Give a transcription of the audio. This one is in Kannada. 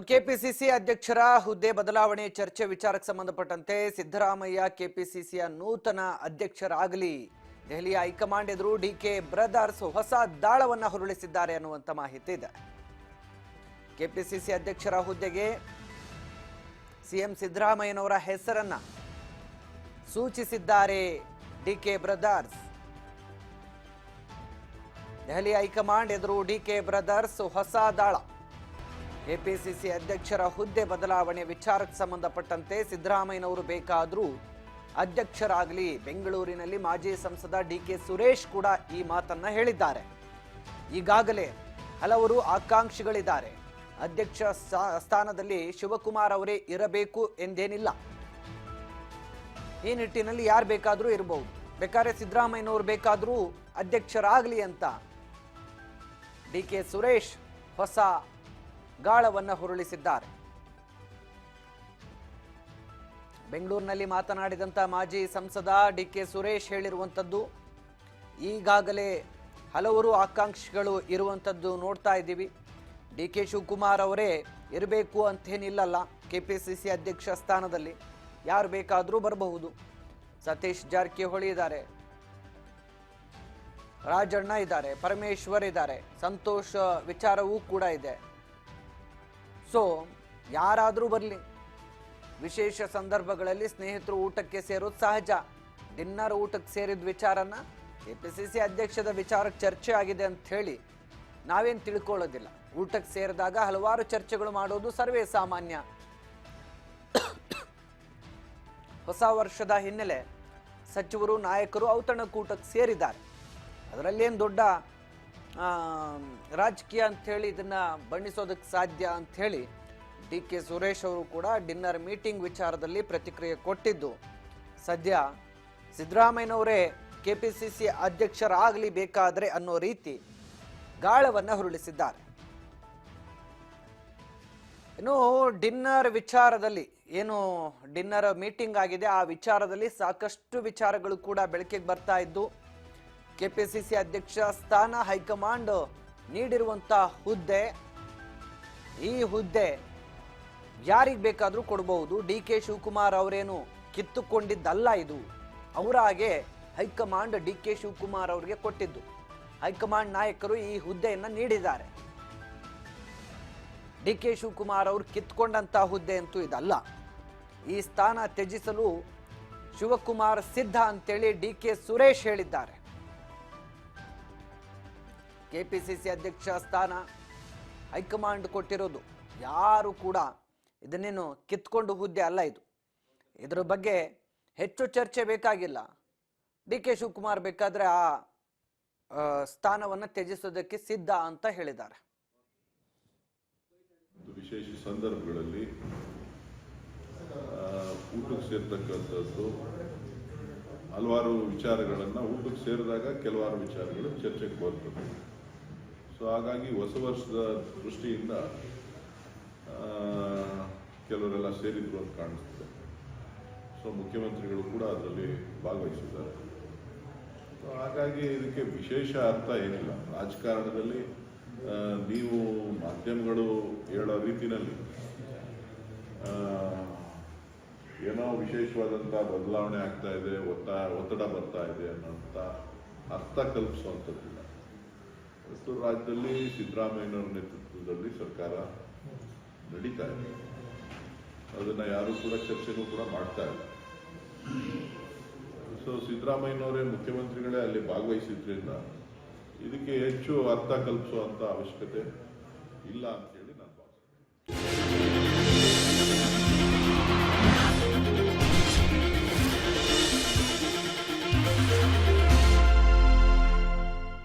ಕೆಪಿಸಿಸಿ ಅಧ್ಯಕ್ಷರ ಹುದ್ದೆ ಬದಲಾವಣೆ ಚರ್ಚೆ ವಿಚಾರಕ್ಕೆ ಸಂಬಂಧಪಟ್ಟಂತೆ ಸಿದ್ದರಾಮಯ್ಯ ಕೆಪಿಸಿಸಿಯ ನೂತನ ಅಧ್ಯಕ್ಷರಾಗಲಿ ದೆಹಲಿಯ ಹೈಕಮಾಂಡ್ ಎದುರು ಡಿಕೆ ಬ್ರದರ್ಸ್ ಹೊಸ ದಾಳವನ್ನ ಹೊರಳಿಸಿದ್ದಾರೆ ಅನ್ನುವಂತ ಮಾಹಿತಿ ಇದೆ. ಕೆಪಿಸಿಸಿ ಅಧ್ಯಕ್ಷರ ಹುದ್ದೆಗೆ ಸಿಎಂ ಸಿದ್ದರಾಮಯ್ಯನವರ ಹೆಸರನ್ನ ಸೂಚಿಸಿದ್ದಾರೆ ಡಿಕೆ ಬ್ರದರ್ಸ್. ದೆಹಲಿ ಹೈಕಮಾಂಡ್ ಎದುರು ಡಿಕೆ ಬ್ರದರ್ಸ್ ಹೊಸ ದಾಳ. ಕೆಪಿಸಿಸಿ ಅಧ್ಯಕ್ಷರ ಹುದ್ದೆ ಬದಲಾವಣೆ ವಿಚಾರಕ್ಕೆ ಸಂಬಂಧಪಟ್ಟಂತೆ ಸಿದ್ದರಾಮಯ್ಯನವರು ಬೇಕಾದರೂ ಅಧ್ಯಕ್ಷರಾಗಲಿ. ಬೆಂಗಳೂರಿನಲ್ಲಿ ಮಾಜಿ ಸಂಸದ ಡಿಕೆ ಸುರೇಶ್ ಕೂಡ ಈ ಮಾತನ್ನ ಹೇಳಿದ್ದಾರೆ. ಈಗಾಗಲೇ ಹಲವರು ಆಕಾಂಕ್ಷಿಗಳಿದ್ದಾರೆ. ಅಧ್ಯಕ್ಷ ಸ್ಥಾನದಲ್ಲಿ ಶಿವಕುಮಾರ್ ಅವರೇ ಇರಬೇಕು ಎಂದೇನಿಲ್ಲ. ಈ ನಿಟ್ಟಿನಲ್ಲಿ ಯಾರು ಬೇಕಾದರೂ ಇರಬಹುದು. ಬೇಕಾದ್ರೆ ಸಿದ್ದರಾಮಯ್ಯನವರು ಬೇಕಾದರೂ ಅಧ್ಯಕ್ಷರಾಗಲಿ ಅಂತ ಡಿಕೆ ಸುರೇಶ್ ಹೊಸ ಗಾಳವನ್ನ ಹೊರಳಿಸಿದ್ದಾರೆ. ಬೆಂಗಳೂರಿನಲ್ಲಿ ಮಾತನಾಡಿದಂತ ಮಾಜಿ ಸಂಸದ ಡಿಕೆ ಸುರೇಶ್ ಹೇಳಿರುವಂಥದ್ದು, ಈಗಾಗಲೇ ಹಲವರು ಆಕಾಂಕ್ಷಿಗಳು ಇರುವಂಥದ್ದು ನೋಡ್ತಾ ಇದ್ದೀವಿ. ಡಿಕೆ ಶಿವಕುಮಾರ್ ಅವರೇ ಇರಬೇಕು ಅಂತೇನಿಲ್ಲಲ್ಲ. ಕೆಪಿಸಿಸಿ ಅಧ್ಯಕ್ಷ ಸ್ಥಾನದಲ್ಲಿ ಯಾರು ಬೇಕಾದರೂ ಬರಬಹುದು. ಸತೀಶ್ ಜಾರಕಿಹೊಳಿ ಇದ್ದಾರೆ, ರಾಜಣ್ಣ ಇದ್ದಾರೆ, ಪರಮೇಶ್ವರ್ ಇದ್ದಾರೆ, ಸಂತೋಷ್ ವಿಚಾರವೂ ಕೂಡ ಇದೆ. ಸೊ ಯಾರಾದರೂ ಬರಲಿ. ವಿಶೇಷ ಸಂದರ್ಭಗಳಲ್ಲಿ ಸ್ನೇಹಿತರು ಊಟಕ್ಕೆ ಸೇರೋದು ಸಹಜ. ಡಿನ್ನರ್ ಊಟಕ್ಕೆ ಸೇರಿದ ವಿಚಾರನ ಕೆಪಿಸಿಸಿ ಅಧ್ಯಕ್ಷದ ವಿಚಾರಕ್ಕೆ ಚರ್ಚೆ ಆಗಿದೆ ಅಂತ ಹೇಳಿ ನಾವೇನು ತಿಳ್ಕೊಳ್ಳೋದಿಲ್ಲ. ಊಟಕ್ಕೆ ಸೇರಿದಾಗ ಹಲವಾರು ಚರ್ಚೆಗಳು ಮಾಡೋದು ಸರ್ವೇ ಸಾಮಾನ್ಯ. ಹೊಸ ವರ್ಷದ ಹಿನ್ನೆಲೆ ಸಚಿವರು ನಾಯಕರು ಔತಣಕೂಟಕ್ಕೆ ಸೇರಿದ್ದಾರೆ. ಅದರಲ್ಲೇನು ದೊಡ್ಡ ರಾಜಕೀಯ ಅಂಥೇಳಿ ಇದನ್ನು ಬಣ್ಣಿಸೋದಕ್ಕೆ ಸಾಧ್ಯ ಅಂಥೇಳಿ ಡಿಕೆ ಸುರೇಶ್ ಅವರು ಕೂಡ ಡಿನ್ನರ್ ಮೀಟಿಂಗ್ ವಿಚಾರದಲ್ಲಿ ಪ್ರತಿಕ್ರಿಯೆ ಕೊಟ್ಟಿದ್ದು, ಸದ್ಯ ಸಿದ್ದರಾಮಯ್ಯನವರೇ ಕೆಪಿಸಿಸಿ ಅಧ್ಯಕ್ಷರಾಗಲಿ ಬೇಕಾದರೆ ಅನ್ನೋ ರೀತಿ ಗಾಳವನ್ನು ಹೊರಳಿಸಿದ್ದಾರೆ. ಇನ್ನು ಡಿನ್ನರ್ ವಿಚಾರದಲ್ಲಿ ಏನು ಡಿನ್ನರ್ ಮೀಟಿಂಗ್ ಆಗಿದೆ, ಆ ವಿಚಾರದಲ್ಲಿ ಸಾಕಷ್ಟು ವಿಚಾರಗಳು ಕೂಡ ಬೆಳಕಿಗೆ ಬರ್ತಾ ಇದ್ದು, ಕೆಪಿಸಿಸಿ ಅಧ್ಯಕ್ಷ ಸ್ಥಾನ ಹೈಕಮಾಂಡ್ ನೀಡಿರುವಂಥ ಹುದ್ದೆ, ಈ ಹುದ್ದೆ ಯಾರಿಗೆ ಬೇಕಾದರೂ ಕೊಡಬಹುದು. ಡಿ ಕೆ ಶಿವಕುಮಾರ್ ಅವರೇನು ಕಿತ್ತುಕೊಂಡಿದ್ದಲ್ಲ. ಇದು ಅವರ ಹಾಗೆ ಹೈಕಮಾಂಡ್ ಡಿ ಕೆ ಶಿವಕುಮಾರ್ ಅವರಿಗೆ ಕೊಟ್ಟಿದ್ದು. ಹೈಕಮಾಂಡ್ ನಾಯಕರು ಈ ಹುದ್ದೆಯನ್ನು ನೀಡಿದ್ದಾರೆ. ಡಿ ಕೆ ಶಿವಕುಮಾರ್ ಅವರು ಕಿತ್ಕೊಂಡಂತ ಹುದ್ದೆ ಅಂತೂ ಇದಲ್ಲ. ಈ ಸ್ಥಾನ ತ್ಯಜಿಸಲು ಶಿವಕುಮಾರ್ ಸಿದ್ಧ ಅಂತೇಳಿ ಡಿ ಕೆ ಸುರೇಶ್ ಹೇಳಿದ್ದಾರೆ. ಕೆಪಿಸಿಸಿ ಅಧ್ಯಕ್ಷ ಸ್ಥಾನ ಹೈಕಮಾಂಡ್ ಕೊಟ್ಟಿರೋದು, ಯಾರು ಕೂಡ ಇದನ್ನೇನು ಕಿತ್ಕೊಂಡು ಹುದ್ದೆ ಅಲ್ಲ. ಇದರ ಬಗ್ಗೆ ಹೆಚ್ಚು ಚರ್ಚೆ ಬೇಕಾಗಿಲ್ಲ. ಡಿ ಕೆ ಶಿವಕುಮಾರ್ ಬೇಕಾದ್ರೆ ಆ ಸ್ಥಾನವನ್ನು ತ್ಯಜಿಸೋದಕ್ಕೆ ಸಿದ್ಧ ಅಂತ ಹೇಳಿದ್ದಾರೆ. ವಿಶೇಷ ಸಂದರ್ಭಗಳಲ್ಲಿ ಊಟಕ್ಕೆ ಸೇರ್ತಕ್ಕಂಥದ್ದು ಹಲವಾರು ವಿಚಾರಗಳನ್ನು ಊಟಕ್ಕೆ ಸೇರಿದಾಗ ಕೆಲವಾರು ವಿಚಾರಗಳು ಚರ್ಚೆಗೆ ಬರ್ತದೆ. ಸೊ ಹಾಗಾಗಿ ಹೊಸ ವರ್ಷದ ದೃಷ್ಟಿಯಿಂದ ಕೆಲವರೆಲ್ಲ ಸೇರಿದ್ರು ಅಂತ ಕಾಣಿಸ್ತದೆ. ಸೊ ಮುಖ್ಯಮಂತ್ರಿಗಳು ಕೂಡ ಅದರಲ್ಲಿ ಭಾಗವಹಿಸಿದ್ದಾರೆ. ಸೊ ಹಾಗಾಗಿ ಇದಕ್ಕೆ ವಿಶೇಷ ಅರ್ಥ ಏನಿಲ್ಲ. ರಾಜಕಾರಣದಲ್ಲಿ ನೀವು ಮಾಧ್ಯಮಗಳು ಹೇಳೋ ರೀತಿಯಲ್ಲಿ ಏನೋ ವಿಶೇಷವಾದಂಥ ಬದಲಾವಣೆ ಆಗ್ತಾ ಇದೆ, ಒತ್ತಡ ಬರ್ತಾ ಇದೆ ಅನ್ನೋಂಥ ಅರ್ಥ ಕಲ್ಪಿಸುವಂಥದ್ದಿಲ್ಲ. ಇವತ್ತು ರಾಜ್ಯದಲ್ಲಿ ಸಿದ್ದರಾಮಯ್ಯನವರ ನೇತೃತ್ವದಲ್ಲಿ ಸರ್ಕಾರ ನಡೀತಾ ಇದೆ. ಅದನ್ನು ಯಾರು ಕೂಡ ಚರ್ಚೆನೂ ಕೂಡ ಮಾಡ್ತಾ ಇಲ್ಲ. ಸೊ ಸಿದ್ದರಾಮಯ್ಯನವರೇ ಮುಖ್ಯಮಂತ್ರಿಗಳೇ ಅಲ್ಲಿ ಭಾಗವಹಿಸಿದ್ರಿಂದ ಇದಕ್ಕೆ ಹೆಚ್ಚು ಅರ್ಥ ಕಲ್ಪಿಸುವಂಥ ಅವಶ್ಯಕತೆ ಇಲ್ಲ ಅಂತ ಹೇಳಿ